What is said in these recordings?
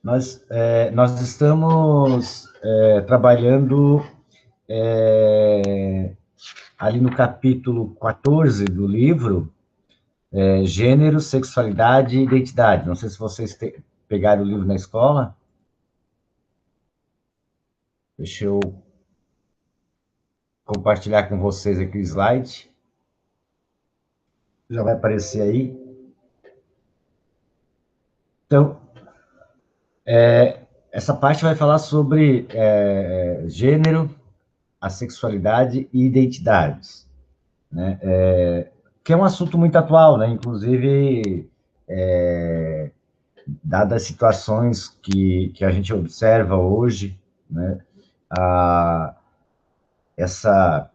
Nós estamos trabalhando ali no capítulo 14 do livro, Gênero, Sexualidade e Identidade. Não sei se vocês pegaram o livro na escola. Deixa eu compartilhar com vocês aqui o slide. Já vai aparecer aí. Então, essa parte vai falar sobre gênero, a sexualidade e identidades, né? Que é um assunto muito atual, né? Inclusive, dadas as situações que a gente observa hoje, né? A, essa,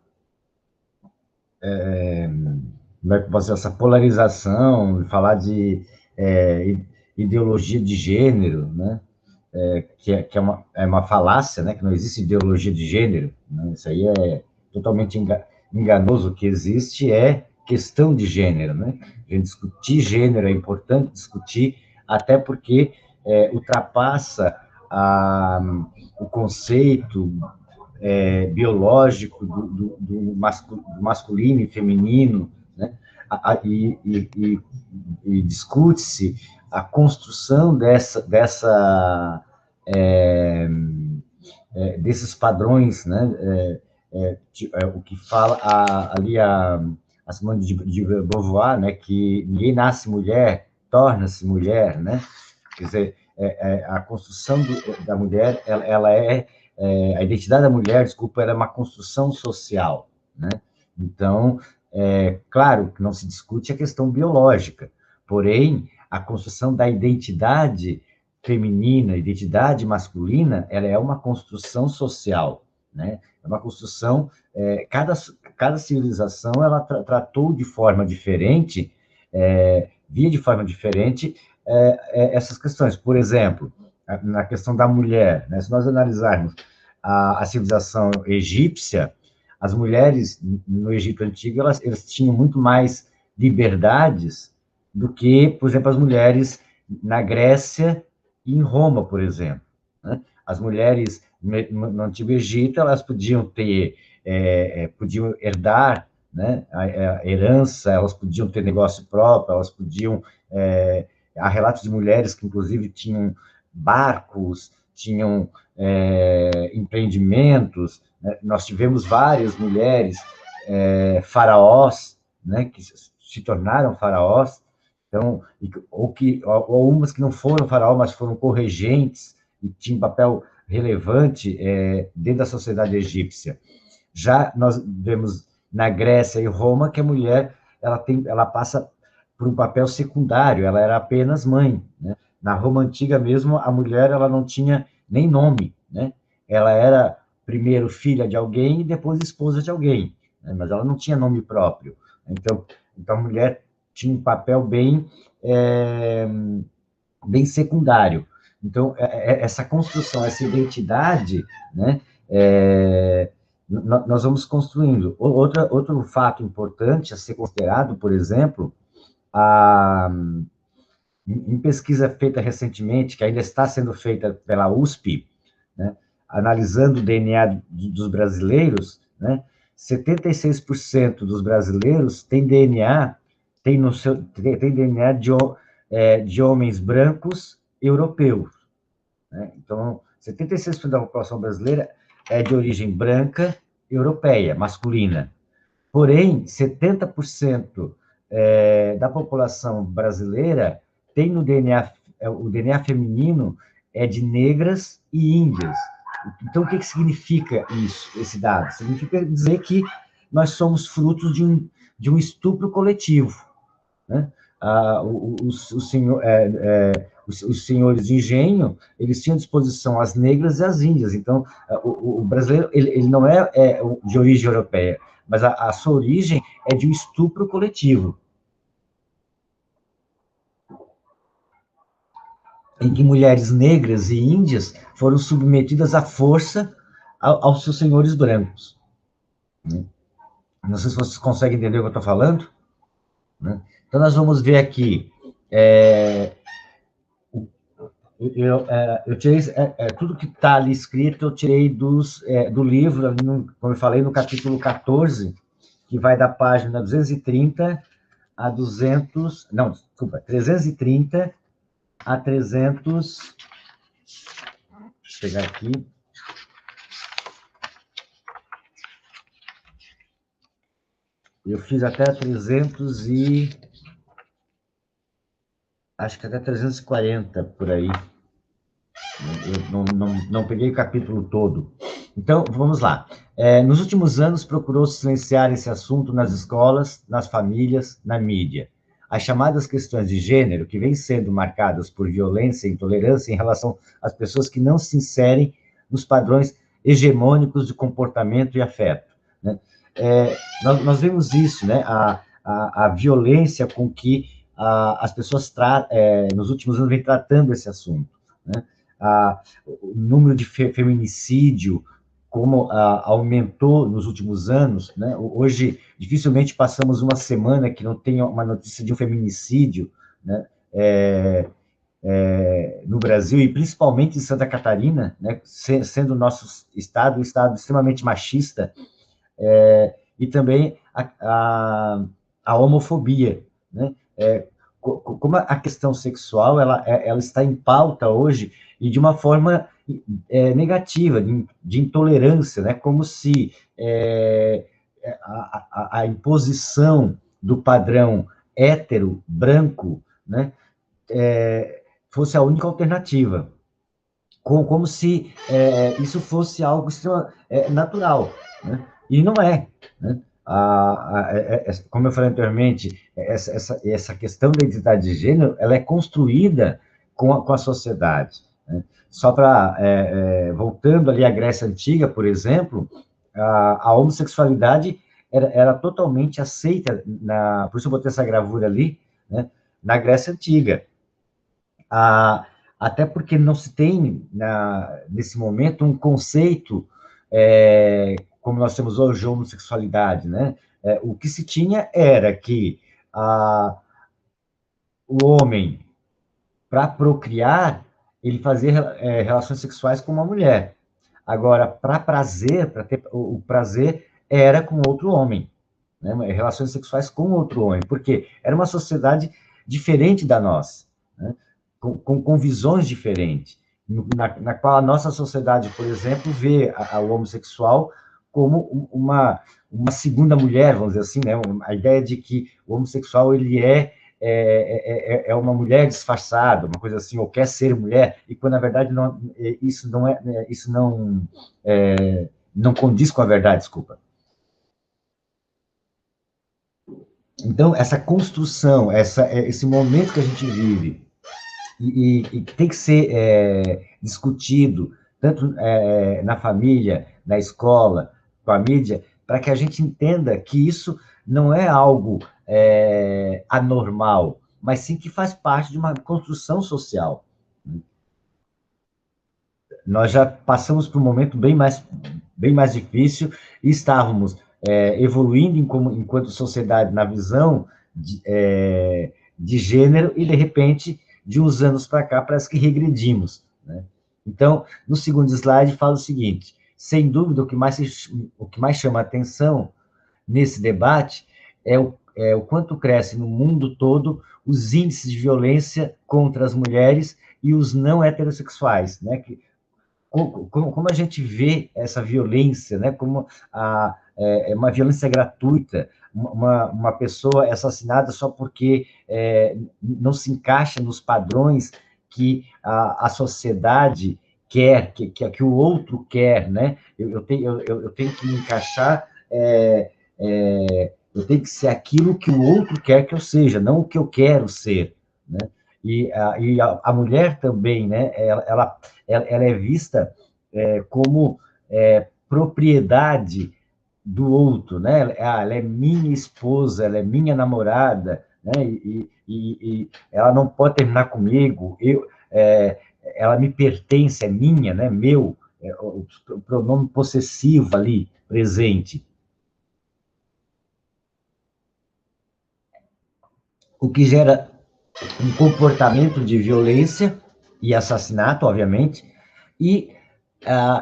como é que posso dizer, essa polarização, falar de ideologia de gênero, né? Que é uma falácia, né? Que não existe ideologia de gênero, né? Isso aí é totalmente enganoso. O que existe é questão de gênero, né? A gente discutir gênero é importante discutir, até porque ultrapassa o conceito biológico do masculino e feminino, né? E discute-se a construção desses padrões, né? O que fala ali a Simone de Beauvoir, né? Que ninguém nasce mulher, torna-se mulher, né? Quer dizer, a construção da mulher, ela a identidade da mulher, desculpa, ela é uma construção social, né? Então, claro que não se discute a questão biológica, porém, a construção da identidade feminina, identidade masculina, ela é uma construção social, né? É uma construção, cada civilização, ela tratou de forma diferente, via de forma diferente, essas questões. Por exemplo, na questão da mulher, né? Se nós analisarmos a civilização egípcia, as mulheres no Egito Antigo, elas tinham muito mais liberdades do que, por exemplo, as mulheres na Grécia e em Roma, por exemplo, né? As mulheres no Antigo Egito, elas podiam podiam herdar, né, a herança, elas podiam ter negócio próprio, elas podiam... Há relatos de mulheres que, inclusive, tinham barcos, tinham empreendimentos, né? Nós tivemos várias mulheres faraós, né, que se tornaram faraós, então, ou umas que não foram faraó, mas foram corregentes e tinham um papel relevante dentro da sociedade egípcia. Já nós vemos na Grécia e Roma que a mulher ela passa por um papel secundário, ela era apenas mãe, né? Na Roma antiga mesmo, a mulher ela não tinha nem nome, né? Ela era primeiro filha de alguém e depois esposa de alguém, né? Mas ela não tinha nome próprio. Então a mulher tinha um papel bem secundário. Então, essa construção, essa identidade, né, nós vamos construindo. Outro fato importante a ser considerado, por exemplo, em pesquisa feita recentemente, que ainda está sendo feita pela USP, né, analisando o DNA dos brasileiros, né, 76% dos brasileiros têm DNA, tem DNA de homens brancos europeus, né? Então, 76% da população brasileira é de origem branca europeia, masculina. Porém, 70% da população brasileira tem no DNA, o DNA feminino é de negras e índias. Então, o que significa isso, esse dado? Significa dizer que nós somos frutos de um estupro coletivo, né? Os senhores de engenho, eles tinham à disposição as negras e as índias. Então, o brasileiro, ele não é de origem europeia, mas a sua origem é de um estupro coletivo, em que mulheres negras e índias foram submetidas à força aos seus senhores brancos, né? Não sei se vocês conseguem entender o que eu estou falando, né? Então, nós vamos ver aqui Eu tirei tudo que está ali escrito, eu tirei do livro, ali como eu falei, no capítulo 14, que vai da página 230 a 200, não, desculpa, 330 a 300, deixa eu pegar aqui, eu fiz até 300 e, acho que até 340, por aí, eu não peguei o capítulo todo. Então, vamos lá. Nos últimos anos, procurou silenciar esse assunto nas escolas, nas famílias, na mídia. As chamadas questões de gênero, que vêm sendo marcadas por violência e intolerância em relação às pessoas que não se inserem nos padrões hegemônicos de comportamento e afeto. Né? Nós vemos isso, né? A violência com que as pessoas, nos últimos anos, vêm tratando esse assunto. Né? O número de feminicídio, como aumentou nos últimos anos, né? Hoje, dificilmente passamos uma semana que não tenha uma notícia de um feminicídio, né? No Brasil, e principalmente em Santa Catarina, né? Sendo o nosso estado um estado extremamente machista, e também a homofobia, né? Como a questão sexual ela está em pauta hoje e de uma forma negativa, de intolerância, né? Como se a imposição do padrão hétero, branco, né? Fosse a única alternativa, como se isso fosse algo natural, né? E não é, né? Como eu falei anteriormente, essa questão da identidade de gênero, ela é construída com a sociedade, né? Só para, voltando ali à Grécia Antiga, por exemplo, a homossexualidade era totalmente aceita, por isso eu botei essa gravura ali, né? Na Grécia Antiga. A, Até porque não se tem, nesse momento, um conceito como nós temos hoje, homossexualidade, né? O que se tinha era que o homem, para procriar, ele fazia relações sexuais com uma mulher. Agora, para prazer, para ter o prazer, era com outro homem, né? Relações sexuais com outro homem, porque era uma sociedade diferente da nossa, né? Com visões diferentes, na qual a nossa sociedade, por exemplo, vê o homossexual como uma segunda mulher, vamos dizer assim, né? A ideia de que o homossexual ele é uma mulher disfarçada, uma coisa assim, ou quer ser mulher, e quando na verdade não, não condiz com a verdade, desculpa. Então, essa construção, esse momento que a gente vive, e que tem que ser discutido, tanto na família, na escola, com a mídia, para que a gente entenda que isso não é algo anormal, mas sim que faz parte de uma construção social. Nós já passamos por um momento bem mais difícil e estávamos evoluindo enquanto sociedade na visão de gênero e, de repente, de uns anos para cá, parece que regredimos, né? Então, no segundo slide, fala o seguinte: sem dúvida, o que mais chama a atenção nesse debate é o quanto cresce no mundo todo os índices de violência contra as mulheres e os não heterossexuais, né? Como a gente vê essa violência, né? Como uma violência gratuita, uma pessoa é assassinada só porque não se encaixa nos padrões que a sociedade quer, que o outro quer, né? Eu tenho que me encaixar, eu tenho que ser aquilo que o outro quer que eu seja, não o que eu quero ser, né? E a mulher também, né? Ela é vista como propriedade do outro, né? Ela é minha esposa, ela é minha namorada, né? E ela não pode terminar comigo. Ela me pertence, é minha, né? Meu, o pronome possessivo ali presente, o que gera um comportamento de violência, e assassinato, obviamente, e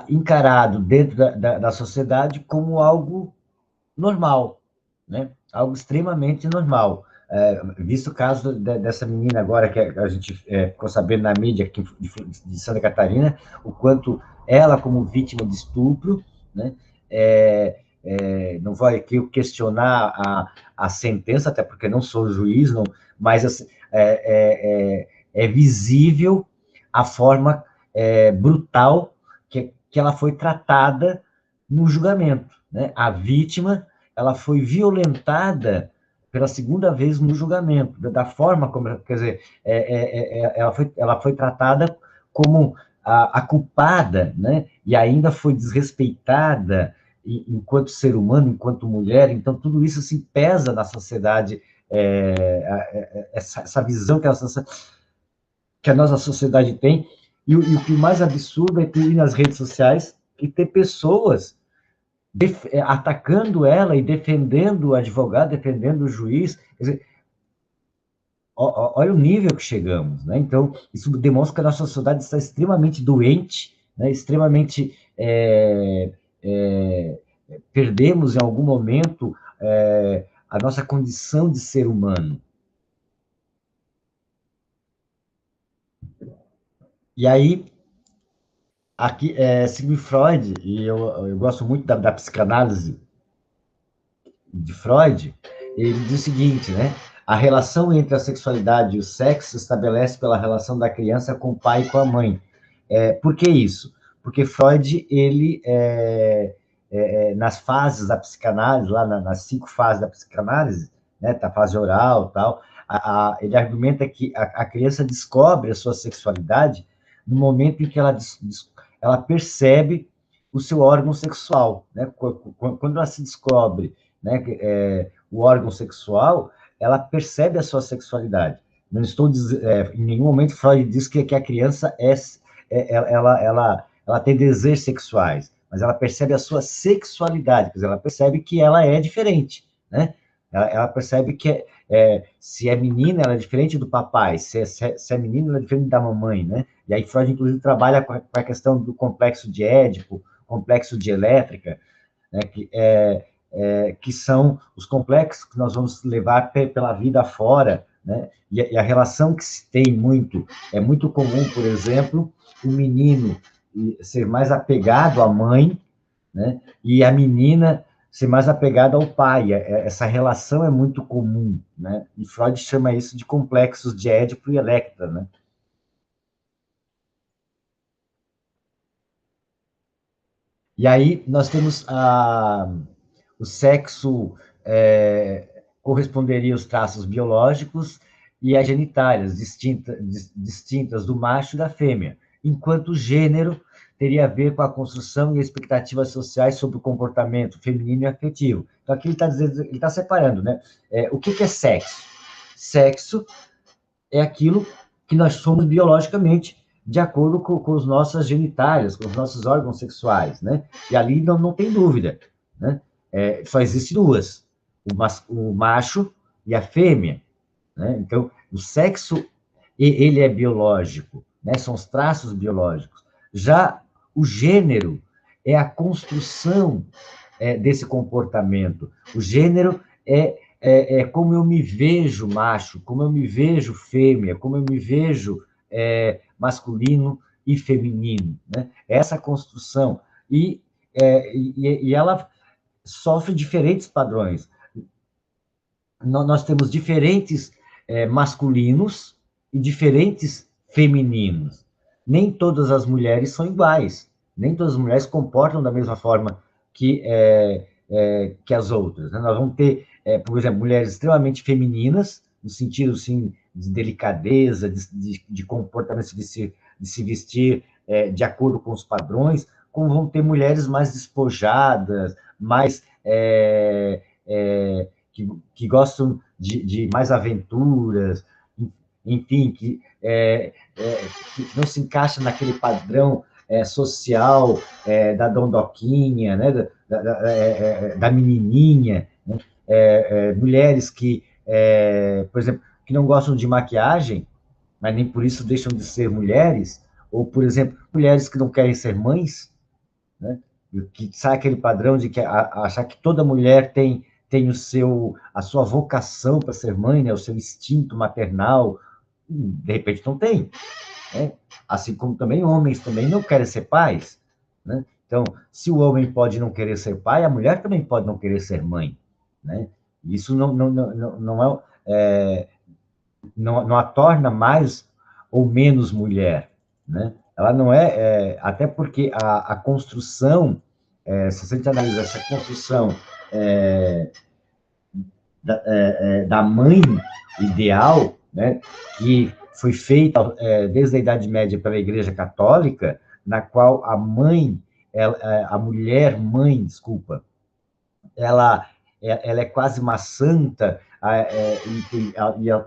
encarado dentro da sociedade como algo normal, né? Algo extremamente normal. Visto o caso dessa menina agora, que a gente ficou sabendo na mídia aqui de Santa Catarina, o quanto ela, como vítima de estupro, né? Não vou aqui questionar a sentença, até porque não sou juiz, não, mas assim, é visível a forma brutal que ela foi tratada no julgamento, né? A vítima, ela foi violentada pela segunda vez no julgamento, da forma como, quer dizer, ela foi tratada como a culpada, né? E ainda foi desrespeitada enquanto ser humano, enquanto mulher. Então, tudo isso se pesa na sociedade, essa visão que a nossa sociedade tem. E o que mais absurdo é ter ir nas redes sociais e ter pessoas atacando ela e defendendo o advogado, defendendo o juiz. Quer dizer, olha o nível que chegamos, né? Então, isso demonstra que a nossa sociedade está extremamente doente, né? Extremamente perdemos em algum momento a nossa condição de ser humano. E aí, aqui, Sigmund Freud, e eu gosto muito da psicanálise de Freud, ele diz o seguinte, né? A relação entre a sexualidade e o sexo se estabelece pela relação da criança com o pai e com a mãe. Por que isso? Porque Freud, ele, nas fases da psicanálise, lá nas 5 fases da psicanálise, né, a fase oral tal, ele argumenta que a criança descobre a sua sexualidade no momento em que ela percebe o seu órgão sexual, né? Quando ela se descobre, né, o órgão sexual, ela percebe a sua sexualidade. Não estou dizendo, em nenhum momento Freud diz que a criança ela tem desejos sexuais, mas ela percebe a sua sexualidade, quer dizer, ela percebe que ela é diferente, né? Ela percebe que se é menina, ela é diferente do papai, se é menina, ela é diferente da mamãe, né? E aí Freud, inclusive, trabalha com a questão do complexo de Édipo, complexo de Elétrica, né? Que são os complexos que nós vamos levar pela vida fora, né? E a relação que se tem muito, é muito comum, por exemplo, o menino ser mais apegado à mãe, né? E a menina ser mais apegada ao pai. Essa relação é muito comum, né? E Freud chama isso de complexos de Édipo e Electra, né? E aí nós temos o sexo corresponderia aos traços biológicos e as genitálias distintas do macho e da fêmea, enquanto o gênero teria a ver com a construção e expectativas sociais sobre o comportamento feminino e afetivo. Então, aqui ele está dizendo, ele está separando, né? O que é sexo? Sexo é aquilo que nós somos biologicamente, de acordo com as nossas genitálias, com os nossos órgãos sexuais, né? E ali não tem dúvida, né? Só existe duas, o macho e a fêmea, né? Então, o sexo, ele é biológico, né? São os traços biológicos. Já o gênero é a construção desse comportamento. O gênero é como eu me vejo macho, como eu me vejo fêmea, como eu me vejo masculino e feminino, né? Essa construção. E ela sofre diferentes padrões. Nós temos diferentes masculinos e diferentes femininos. Nem todas as mulheres são iguais. Nem todas as mulheres se comportam da mesma forma que as outras, né? Nós vamos ter, por exemplo, mulheres extremamente femininas, no sentido assim, de delicadeza, de comportamento, de se vestir de acordo com os padrões, como vão ter mulheres mais despojadas, mais que gostam de mais aventuras, enfim, que não se encaixa naquele padrão social da dondoquinha, né, da menininha, né? Mulheres que, por exemplo, que não gostam de maquiagem, mas nem por isso deixam de ser mulheres, ou, por exemplo, mulheres que não querem ser mães, né? Que sai aquele padrão de que achar que toda mulher tem a sua vocação para ser mãe, né? O seu instinto maternal, de repente não tem, né? Assim como também homens também não querem ser pais, né? Então, se o homem pode não querer ser pai, a mulher também pode não querer ser mãe, né? Isso não a torna mais ou menos mulher, né? Ela não até porque a construção, se a gente analisa essa construção é, da mãe ideal, né, que foi feita desde a Idade Média pela Igreja Católica, na qual a mãe, a mulher mãe, desculpa, ela é quase uma santa, e ela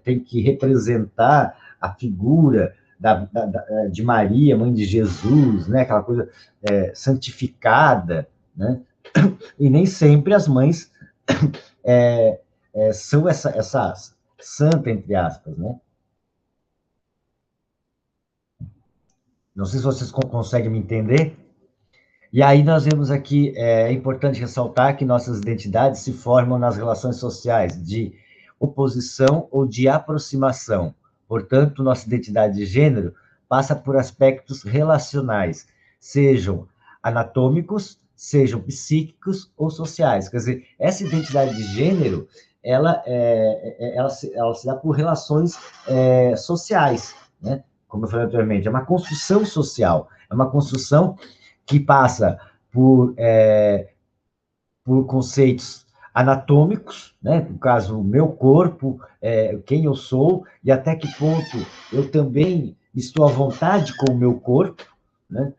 tem que representar a figura de Maria, mãe de Jesus, né? Aquela coisa santificada, né? E nem sempre as mães são essa santa, entre aspas, né? Não sei se vocês conseguem me entender. E aí nós vemos aqui, é importante ressaltar que nossas identidades se formam nas relações sociais de oposição ou de aproximação. Portanto, nossa identidade de gênero passa por aspectos relacionais, sejam anatômicos, sejam psíquicos ou sociais. Quer dizer, essa identidade de gênero, ela se dá por relações sociais, né? Como eu falei anteriormente, é uma construção social, é uma construção que passa por conceitos anatômicos, né? No caso, o meu corpo, quem eu sou, e até que ponto eu também estou à vontade com o meu corpo, né?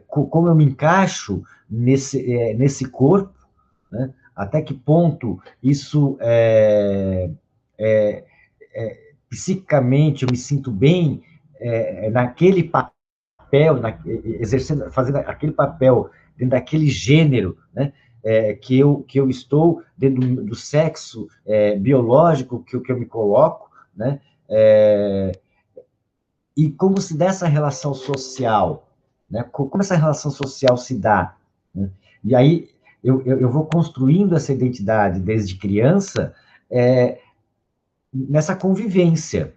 Como eu me encaixo nesse corpo, né? Até que ponto isso psicicamente eu me sinto bem naquele papel, exercendo, fazendo aquele papel dentro daquele gênero, né? Que eu estou dentro do sexo biológico que eu me coloco, né? E como se dá essa relação social, né? Como essa relação social se dá, né? E aí eu vou construindo essa identidade desde criança nessa convivência.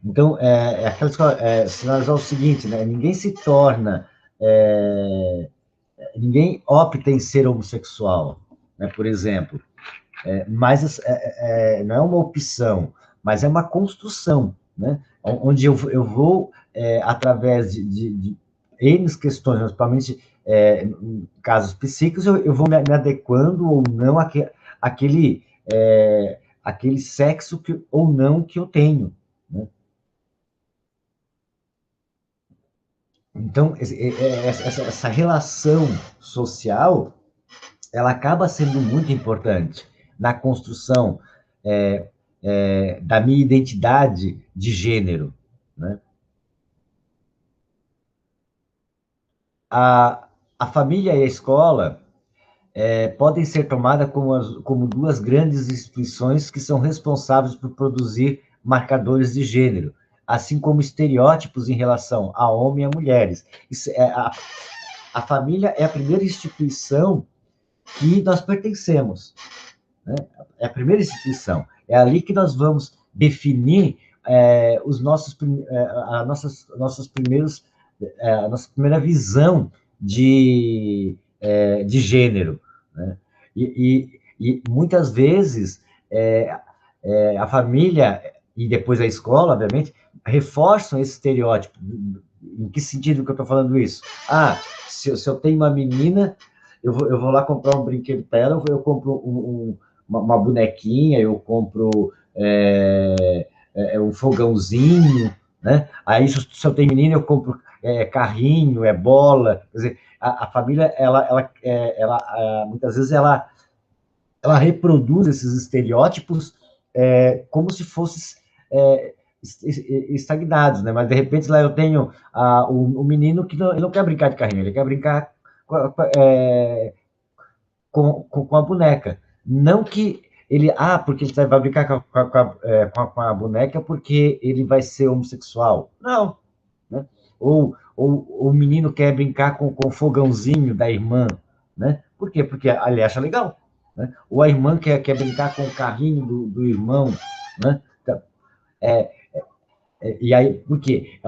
Então, aquela escola, sinalizar o seguinte, né? Ninguém opta em ser homossexual, né? Por exemplo, mas não é uma opção, mas é uma construção, né? Onde eu vou, através de N questões, principalmente em casos psíquicos, eu vou me adequando ou não àquele, aquele sexo ou não que eu tenho, né? Então, essa relação social, ela acaba sendo muito importante na construção da minha identidade de gênero, né? A família e a escola podem ser tomadas como duas grandes instituições que são responsáveis por produzir marcadores de gênero, assim como estereótipos em relação a homens e a mulheres. A família é a primeira instituição que nós pertencemos, né? É a primeira instituição. É ali que nós vamos definir nossos primeiros, a nossa primeira visão de gênero, né? E muitas vezes a família e depois a escola, obviamente, reforçam esse estereótipo. Em que sentido que eu estou falando isso? Se eu tenho uma menina, eu vou lá comprar um brinquedo para ela, eu compro uma bonequinha, eu compro um fogãozinho, né? Aí, se eu tenho menina, eu compro carrinho, bola. Quer dizer, a família, muitas vezes, ela reproduz esses estereótipos como se fossem estagnados, né? Mas, de repente, lá eu tenho o menino que não quer brincar de carrinho, ele quer brincar com a boneca. Não que porque ele vai brincar com a boneca porque ele vai ser homossexual. Não, né? Ou o menino quer brincar com o fogãozinho da irmã, né? Por quê? Porque ele acha legal, né? Ou a irmã quer brincar com o carrinho do irmão, né? Então, e aí, por quê?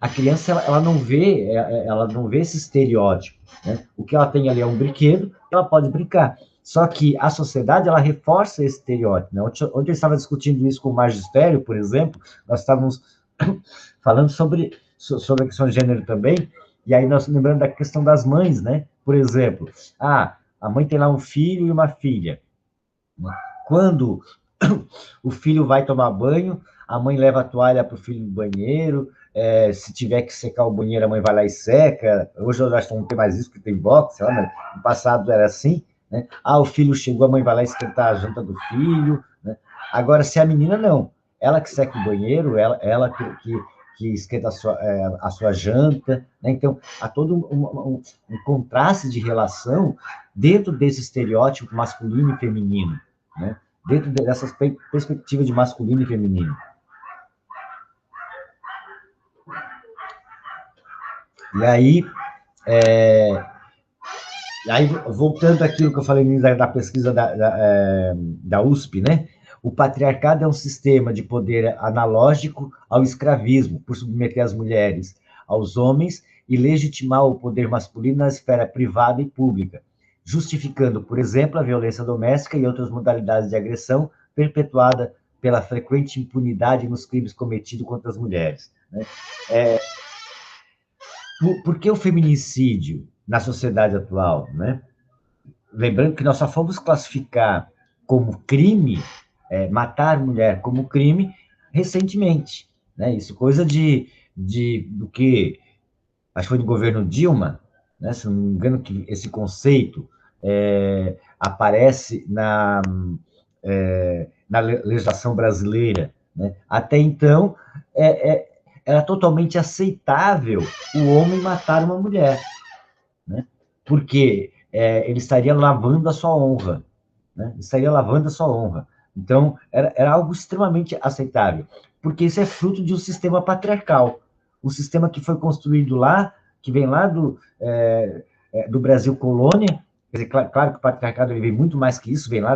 A criança, ela não vê esse estereótipo, né? O que ela tem ali é um brinquedo, ela pode brincar. Só que a sociedade, ela reforça esse estereótipo, né? Ontem eu estava discutindo isso com o magistério, por exemplo, nós estávamos falando sobre a questão de gênero também, e aí nós lembrando da questão das mães, né? Por exemplo, a mãe tem lá um filho e uma filha. Quando o filho vai tomar banho, a mãe leva a toalha para o filho no banheiro, se tiver que secar o banheiro, a mãe vai lá e seca. Hoje eu acho que não tem mais isso, porque tem box, sei lá, mas no passado era assim, né? O filho chegou, a mãe vai lá esquentar a janta do filho, né? Agora, se a menina não, ela que seca o banheiro, ela que esquenta a sua janta, né? Então, há todo um contraste de relação dentro desse estereótipo masculino e feminino, né? Dentro dessas perspectivas de masculino e feminino. E aí, voltando àquilo que eu falei da pesquisa da USP, né? O patriarcado é um sistema de poder analógico ao escravismo, por submeter as mulheres aos homens e legitimar o poder masculino na esfera privada e pública, justificando, por exemplo, a violência doméstica e outras modalidades de agressão perpetuada pela frequente impunidade nos crimes cometidos contra as mulheres, né? Por que o feminicídio na sociedade atual, né? Lembrando que nós só fomos classificar como crime, matar mulher como crime, recentemente, né? Isso coisa do que, acho que foi do governo Dilma, né? Se não me engano, que esse conceito aparece na legislação brasileira, né? Até então, era totalmente aceitável o homem matar uma mulher, né? Porque ele estaria lavando a sua honra, né? Estaria lavando a sua honra. Então, era algo extremamente aceitável, porque isso é fruto de um sistema patriarcal, um sistema que foi construído lá, que vem lá do Brasil colônia. Quer dizer, claro que o patriarcado ele vem muito mais que isso, vem lá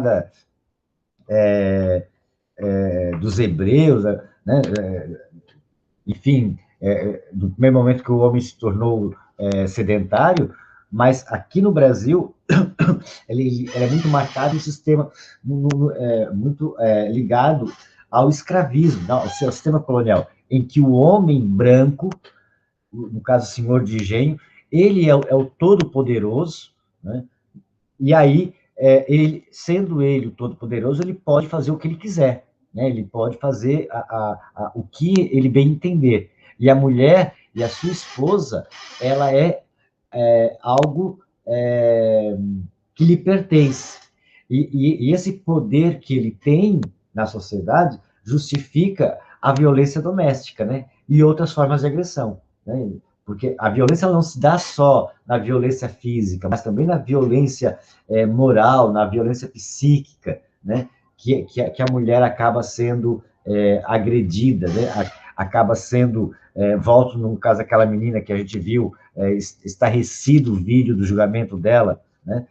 dos hebreus, né? Enfim, do primeiro momento que o homem se tornou sedentário, mas aqui no Brasil ele é muito marcado, um sistema muito ligado ao escravismo, ao sistema colonial, em que o homem branco, no caso o senhor de engenho, ele é o todo-poderoso, né? E aí, sendo ele o todo-poderoso, ele pode fazer o que ele quiser, né? Ele pode fazer o que ele bem entender. E a mulher e a sua esposa, ela é algo que lhe pertence. E esse poder que ele tem na sociedade justifica a violência doméstica, né? E outras formas de agressão, né? Porque a violência ela não se dá só na violência física, mas também na violência moral, na violência psíquica, né? Que a mulher acaba sendo agredida, né? Acaba sendo, volto no caso daquela menina que a gente viu, estarrecido o vídeo do julgamento dela, né?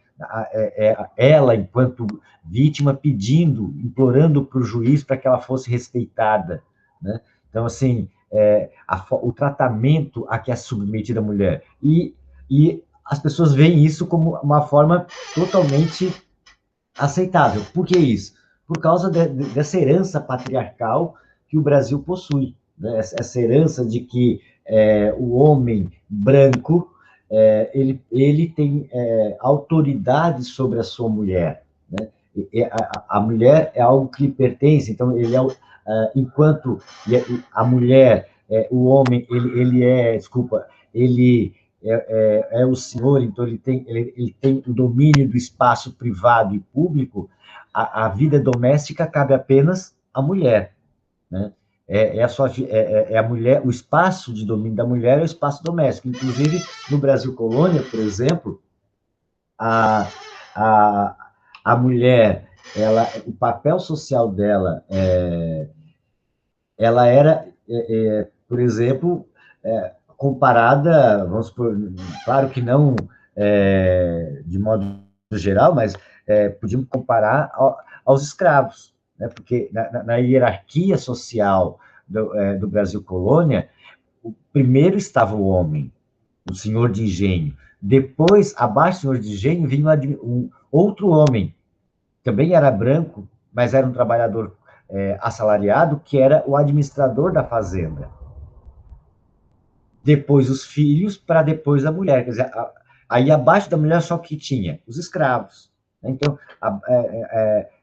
Ela, enquanto vítima, pedindo, implorando para o juiz para que ela fosse respeitada, né? Então, assim, o tratamento a que é submetida a mulher. E as pessoas veem isso como uma forma totalmente aceitável. Por que isso? Por causa dessa herança patriarcal que o Brasil possui, né? Essa herança de que o homem branco ele tem autoridade sobre a sua mulher, né? A mulher é algo que lhe pertence, então ele enquanto a mulher, o homem, desculpa, ele é o senhor, então ele tem o domínio do espaço privado e público. A vida doméstica cabe apenas à mulher, né? A mulher, o espaço de domínio da mulher é o espaço doméstico. Inclusive, no Brasil colônia, por exemplo, a, a, a mulher o papel social dela, ela era, por exemplo, comparada, vamos supor, claro que não de modo geral, mas podíamos comparar aos escravos, né? Porque na hierarquia social do Brasil colônia, primeiro estava o homem, o senhor de engenho. Depois, abaixo do senhor de engenho, vinha um outro homem, também era branco, mas era um trabalhador assalariado, que era o administrador da fazenda. Depois os filhos, para depois a mulher. Quer dizer, aí abaixo da mulher só que tinha os escravos. Então,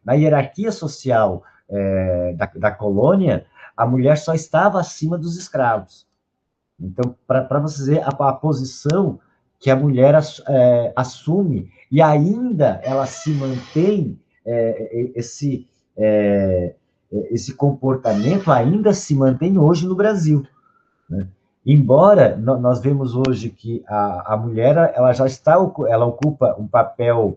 na hierarquia social da colônia, a mulher só estava acima dos escravos. Então, para você ver a posição que a mulher assume, e ainda ela se mantém, esse comportamento ainda se mantém hoje no Brasil, né? Embora nós vemos hoje que a mulher ela já está, ela ocupa um papel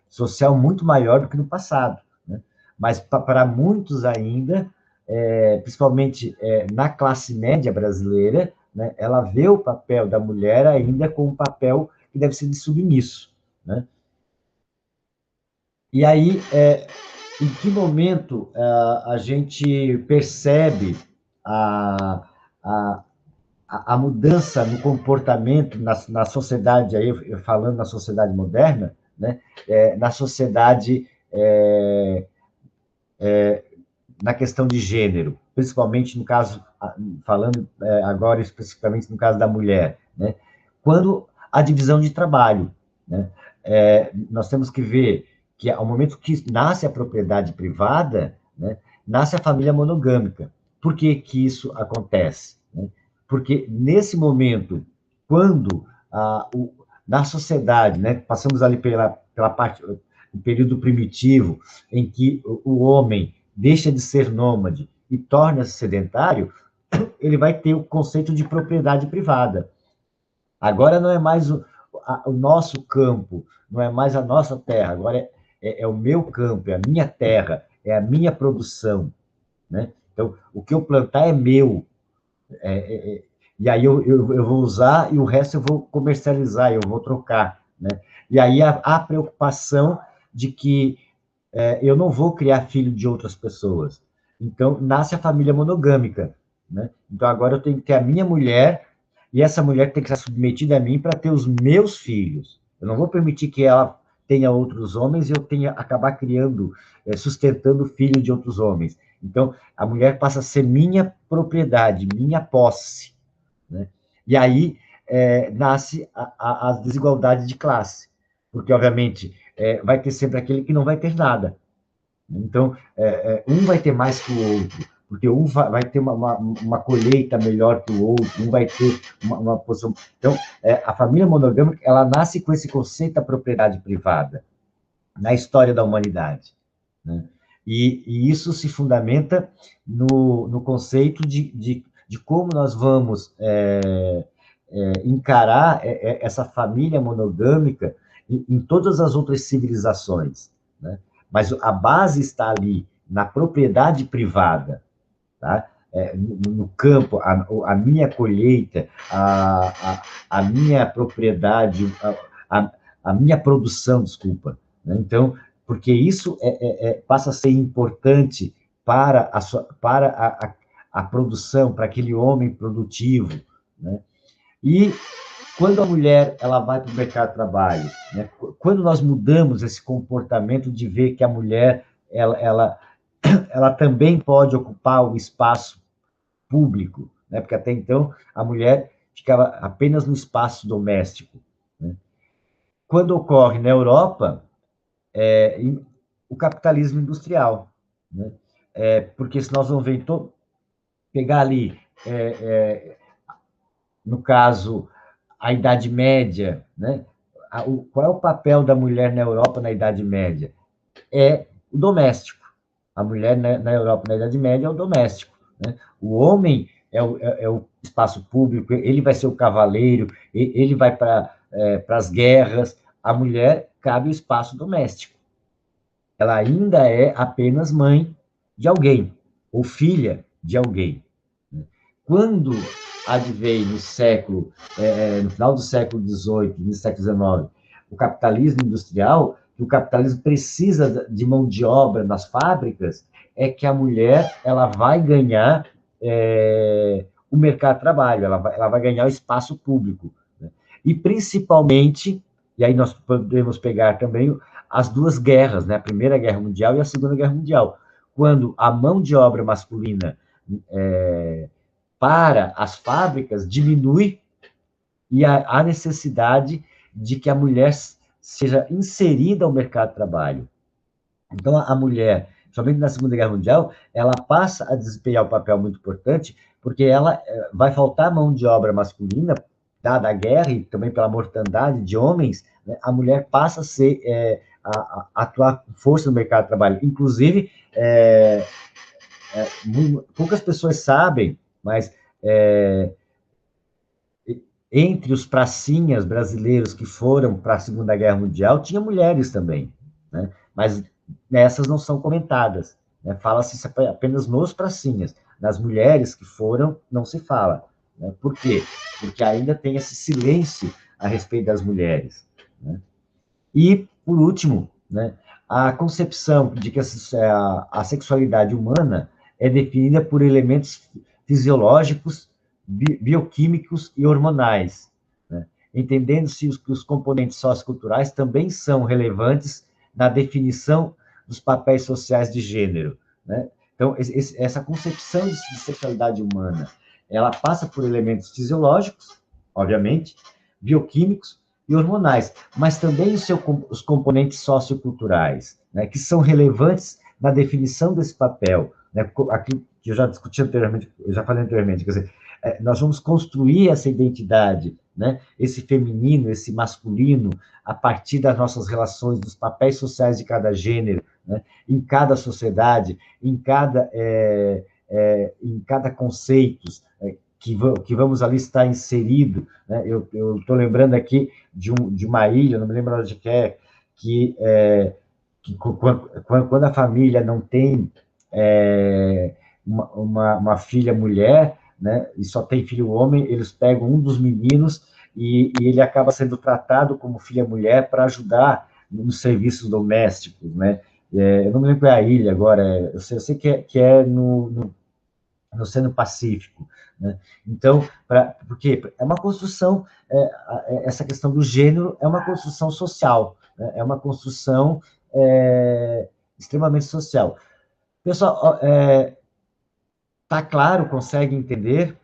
social muito maior do que no passado, né? Mas para muitos ainda, principalmente na classe média brasileira, né, ela vê o papel da mulher ainda como um papel que deve ser de submisso, né? E aí, em que momento a gente percebe a, a, a mudança no comportamento na sociedade, aí falando na sociedade moderna, né? Na sociedade, na questão de gênero, principalmente no caso, falando agora especificamente no caso da mulher, né? Quando a divisão de trabalho, né? Nós temos que ver que ao momento que nasce a propriedade privada, né, nasce a família monogâmica. Por que que isso acontece, né? Porque nesse momento, quando na sociedade, né, passamos ali pela parte, o período primitivo, em que o homem deixa de ser nômade e torna-se sedentário, ele vai ter o conceito de propriedade privada. Agora não é mais o nosso campo, não é mais a nossa terra, agora é o meu campo, é a minha terra, é a minha produção, né? Então, o que eu plantar é meu, e aí eu vou usar e o resto eu vou comercializar, eu vou trocar, né? E aí a preocupação de que eu não vou criar filho de outras pessoas. Então, nasce a família monogâmica, né? Então, agora eu tenho que ter a minha mulher, e essa mulher tem que estar submetida a mim para ter os meus filhos. Eu não vou permitir que ela tenha outros homens e eu tenha acabar criando, sustentando filho de outros homens. Então, a mulher passa a ser minha propriedade, minha posse, né? E aí nasce as desigualdades de classe, porque, obviamente, vai ter sempre aquele que não vai ter nada. Então, um vai ter mais que o outro, porque um vai ter uma colheita melhor que o outro, um vai ter uma posição. Então, a família monogâmica, ela nasce com esse conceito da propriedade privada na história da humanidade, né? E isso se fundamenta no conceito de como nós vamos encarar essa família monogâmica em todas as outras civilizações, né? Mas a base está ali, na propriedade privada, tá? No campo, a minha colheita, a minha propriedade, a minha produção, desculpa, né? Então, porque isso passa a ser importante para a produção, para aquele homem produtivo, né? E quando a mulher ela vai para o mercado de trabalho, né? Quando nós mudamos esse comportamento de ver que a mulher ela também pode ocupar o espaço público, né? Porque até então a mulher ficava apenas no espaço doméstico, né? Quando ocorre na Europa o capitalismo industrial, né? Porque se nós vamos ver, pegar ali, no caso, a Idade Média, né? Qual é o papel da mulher na Europa na Idade Média? É o doméstico. A mulher na Europa na Idade Média é o doméstico, né? O homem é o espaço público, ele vai ser o cavaleiro, ele vai para as guerras. A mulher cabe o espaço doméstico. ela ainda é apenas mãe de alguém, ou filha de alguém. Quando advém no final do século XVIII, no século XIX, o capitalismo industrial, que o capitalismo precisa de mão de obra nas fábricas, é que a mulher ela vai ganhar o mercado de trabalho, ela vai ganhar o espaço público. Né? E principalmente, e aí nós podemos pegar também as duas guerras, né? A Primeira Guerra Mundial e a Segunda Guerra Mundial, quando a mão de obra masculina para as fábricas diminui e a necessidade de que a mulher seja inserida ao mercado de trabalho. Então, a mulher, somente na Segunda Guerra Mundial, ela passa a desempenhar um papel muito importante, porque ela vai faltar mão de obra masculina, dada a guerra e também pela mortandade de homens, né, a mulher passa a ser a atuar com força no mercado de trabalho. Inclusive, poucas pessoas sabem, mas entre os pracinhas brasileiros que foram para a Segunda Guerra Mundial, tinha mulheres também, né? Mas essas não são comentadas, né? Fala-se apenas nos pracinhas. Nas mulheres que foram, não se fala. Né? Por quê? Porque ainda tem esse silêncio a respeito das mulheres. Né? E, por último, né, a concepção de que a sexualidade humana é definida por elementos fisiológicos, bioquímicos e hormonais, né? Entendendo-se que os componentes socioculturais também são relevantes na definição dos papéis sociais de gênero. Né? Então, essa concepção de sexualidade humana, ela passa por elementos fisiológicos, obviamente, bioquímicos e hormonais, mas também os componentes socioculturais, né, que são relevantes na definição desse papel. Né, aquilo que eu já discuti anteriormente, eu já falei anteriormente, quer dizer, nós vamos construir essa identidade, né, esse feminino, esse masculino, a partir das nossas relações, dos papéis sociais de cada gênero, né, em cada sociedade, em cada conceito, que vamos ali estar inserido. Né? Eu estou lembrando aqui de uma ilha, não me lembro onde que quando a família não tem uma filha mulher, né, e só tem filho homem, eles pegam um dos meninos e ele acaba sendo tratado como filha mulher para ajudar nos serviços domésticos, né? Eu não me lembro qual é a ilha agora, eu sei que é no Oceano Pacífico. Né? Então, porque é uma construção, essa questão do gênero é uma construção social, né? É uma construção extremamente social. Pessoal, tá claro? Consegue entender?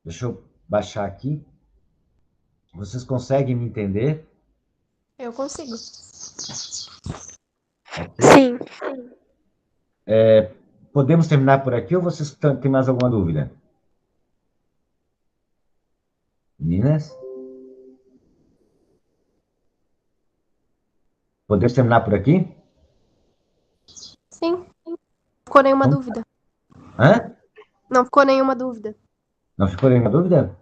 Deixa eu baixar aqui. Vocês conseguem me entender? Eu consigo. Sim. Podemos terminar por aqui ou vocês têm mais alguma dúvida? Meninas? Podemos terminar por aqui? Sim. Não ficou nenhuma dúvida. Hã? Não ficou nenhuma dúvida. Não ficou nenhuma dúvida?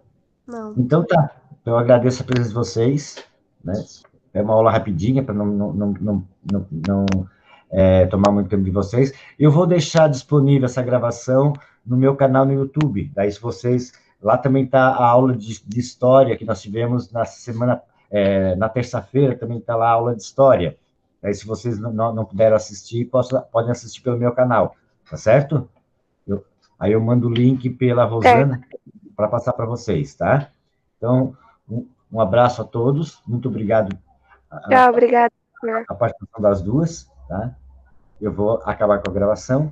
Não. Então tá. Eu agradeço a presença de vocês. Né? É uma aula rapidinha para não tomar muito tempo de vocês. Eu vou deixar disponível essa gravação no meu canal no YouTube. Daí, se vocês... Lá também está a aula de história que nós tivemos na semana... na terça-feira também está lá a aula de história. Aí, se vocês não puderam assistir, podem assistir pelo meu canal. Tá certo? Aí eu mando o link pela Rosana para passar para vocês, tá? Então, um abraço a todos. Muito obrigado. Tchau, obrigada. A participação das duas, tá? Eu vou acabar com a gravação.